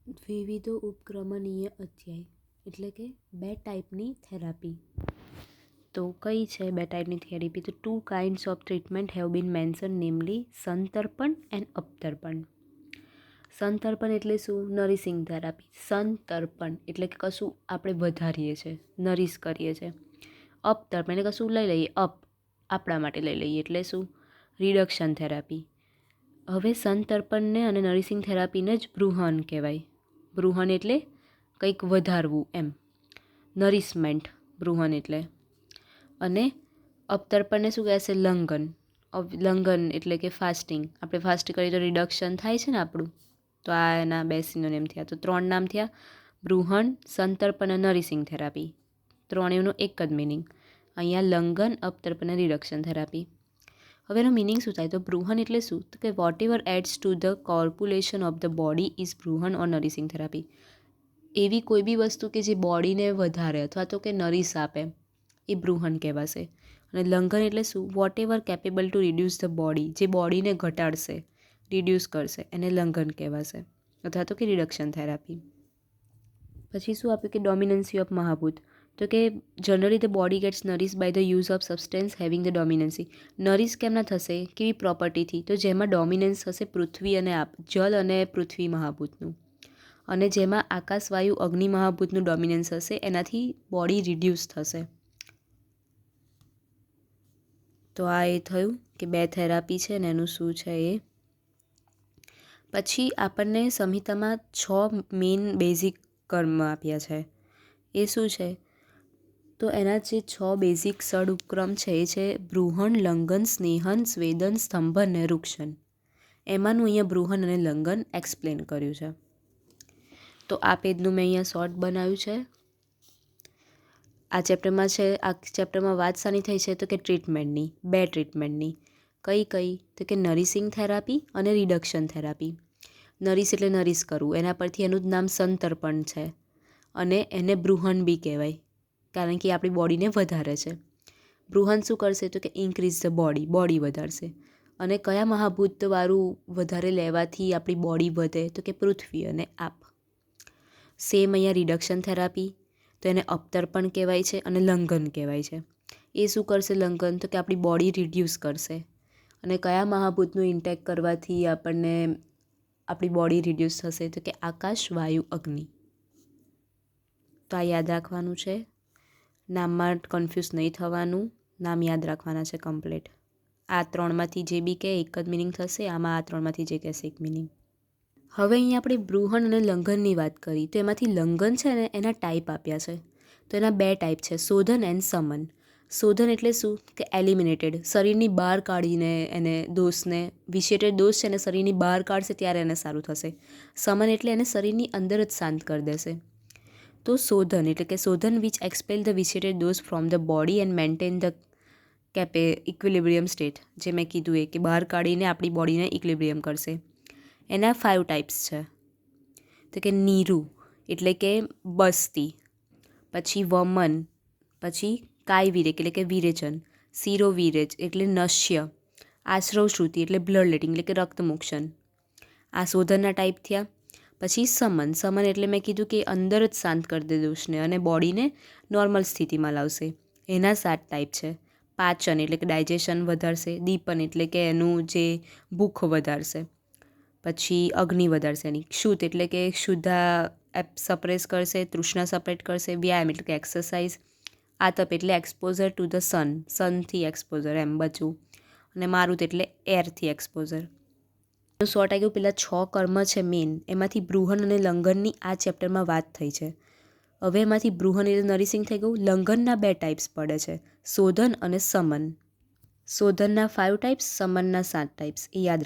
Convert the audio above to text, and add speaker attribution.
Speaker 1: વિવિધો ઉપક્રમણીય અધ્યાય એટલે કે 2 ટાઈપની થેરાપી. તો કઈ છે 2 ટાઈપની થેરેપી? તો 2 kinds of treatment have been mentioned, namely સંતર્પણ એન્ડ અપતર્પણ. સંતર્પણ એટલે શું? નરિશિંગ થેરાપી. સંતર્પણ એટલે કે કશું આપણે વધારીએ છીએ, નરિશ કરીએ છીએ. અપતર્પણ એટલે કશું લઈ લઈએ, આપણા માટે લઈ લઈએ એટલે શું? Reduction therapy. હવે સંતર્પણને અને નરિશિંગ થેરાપીને જ બૃહન કહેવાય. બૃહન એટલે કંઈક વધારવું એમ, નરિશમેન્ટ બૃહન એટલે. અને અપતર્પણને શું કહેશે? લંઘન. લંઘન એટલે કે ફાસ્ટિંગ. આપણે ફાસ્ટ કરીએ તો રિડક્શન થાય છે ને આપણું, તો આ એના 2 સિનોનિમ થયા. તો 3 નામ થયા: બૃહન, સંતર્પણ અને નરિશિંગ થેરાપી. ત્રણેયનો એક જ મિનિંગ. અહીંયા લંઘન, અપતર્પણ અને રિડક્શન થેરાપી. હવે એનો મિનિંગ શું થાય? તો બૃહન એટલે શું? તો કે whatever adds to the corpulation of the body is બૃહન ઓર નરિશિંગ થેરાપી. એવી કોઈ બી વસ્તુ કે જે બોડીને વધારે અથવા તો કે નરિશ આપે એ બૃહન કહેવાશે. અને લંઘન એટલે શું? Whatever capable to reduce the body, જે બોડીને ઘટાડશે, રિડ્યુસ કરશે, એને લંઘન કહેવાશે અથવા તો કે રિડક્શન થેરાપી. પછી શું આપ્યું કે ડોમિનન્સી ઓફ મહાભૂત. તો કે generally the body gets nourish by the use of substance having the dominancy. Nourish કેમના થશે? કેવી પ્રોપર્ટીથી? તો જેમાં ડોમિનન્સ હશે પૃથ્વી અને જલ અને પૃથ્વી મહાભૂતનું, અને જેમાં આકાશ, વાયુ, અગ્નિ મહાભૂતનું ડોમિનન્સ હશે એનાથી બોડી રિડ્યુસ થશે. તો આ એ થયું કે 2 થેરાપી છે ને એનું શું છે એ. પછી આપણને સંહિતામાં 6 મેઇન બેઝિક કર્મ આપ્યા છે. એ શું છે? તો એના જે 6 બેઝિક ષડ ઉપક્રમ છે એ છે બૃહન, લંઘન, સ્નેહન, સ્વેદન, સ્તંભન અને રૂક્ષન. એમાંનું અહીંયા બૃહન અને લંઘન એક્સપ્લેન કર્યું છે. તો આ પેજનું મેં અહીંયા શોર્ટ બનાવ્યું છે. આ ચેપ્ટરમાં છે, આ ચેપ્ટરમાં વાત શાની થઈ છે? તો કે ટ્રીટમેન્ટની, 2 ટ્રીટમેન્ટની. કઈ કઈ? તો કે નરિશિંગ થેરાપી અને રિડક્શન થેરાપી. નરિશ એટલે નરિશ કરવું, એના પરથી એનું જ નામ સંતર્પણ છે. અને એને બૃહન બી કહેવાય કારણ કે આપણી બોડીને વધારે છે. બૃહન શું કરશે? તો કે ઇન્ક્રીઝ ધ બોડી વધારશે. અને કયા મહાભૂતવાળું વધારે લેવાથી આપણી બોડી વધે? તો કે પૃથ્વી અને આપ. સેમ અહીંયા રિડક્શન થેરાપી, તો એને અપતર્પણ કહેવાય છે અને લંઘન કહેવાય છે. એ શું કરશે લંઘન? તો કે આપણી બોડી રિડ્યુસ કરશે. અને કયા મહાભૂતનું ઇન્ટેક કરવાથી આપણને આપણી બોડી રિડ્યુસ થશે? તો કે આકાશ, વાયુ, અગ્નિ. તો આ યાદ રાખવાનું છે. નામમાં કન્ફ્યુઝ નહીં થવાનું, નામ યાદ રાખવાના છે કમ્પ્લીટ. આ 3માંથી જે બી કહે એક જ મિનિંગ થશે, આમાં આ 3માંથી જે કહેશે એક મિનિંગ. હવે અહીંયા આપણે બૃહન અને લંઘનની વાત કરી, તો એમાંથી લંઘન છે ને એના ટાઈપ આપ્યા છે. તો એના 2 ટાઈપ છે, શોધન એન્ડ સમન. શોધન એટલે શું? કે એલિમિનેટેડ, શરીરની બહાર કાઢીને એને દોષને, વિશેટેડ દોષ છે એને શરીરની બહાર કાઢશે ત્યારે એને સારું થશે. સમન એટલે એને શરીરની અંદર જ શાંત કરી દેશે. તો શોધન એટલે કે શોધન વિચ એક્સપેલ ધ વિશેટેડ દોષ from the body and maintain the equilibrium state. જે મેં કીધું એ કે બહાર કાઢીને આપણી બોડીને ઇક્વિલિબ્રિયમ કરશે. એના 5 ટાઈપ્સ છે. તો કે નીરુ એટલે કે બસ્તી, પછી વમન, પછી કાયવીરેક એટલે કે વિરેચન, શિરોવિરેચ એટલે નશ્ય, આશ્રવ શ્રુતિ એટલે બ્લડ લેટિંગ એટલે કે રક્તમોક્ષણ. આ શોધનના ટાઈપ થયા. પછી સમન. સમન એટલે મેં કીધું કે અંદર જ શાંત કરી દે દોષને અને બોડીને નોર્મલ સ્થિતિમાં લાવશે. એના 7 ટાઈપ છે. પાચન એટલે કે ડાયજેશન વધારશે. દીપન એટલે કે એનું જે ભૂખ વધારશે. પછી અગ્નિ વધારશે એની. ક્ષુત એટલે કે ક્ષુધા સપ્રેસ કરશે, તૃષ્ણા સપરેટ કરશે. વ્યાયામ એટલે કે એક્સરસાઇઝ. આતપ એટલે એક્સપોઝર ટુ ધ સનથી એક્સપોઝર એમ બચવું. અને મારુત એટલે એરથી એક્સપોઝર. શોર્ટ આવી ગયું. પેલા 6 કર્મ છે મેઇન, એમાંથી બૃહન અને લંઘનની આ ચેપ્ટરમાં વાત થઈ છે. હવે એમાંથી બૃહન એટલે નરિશિંગ થઈ ગયું. લંઘનના 2 ટાઈપ્સ પડે છે, શોધન અને સમન. શોધનના 5 ટાઈપ્સ, સમનના 7 ટાઈપ્સ. એ યાદ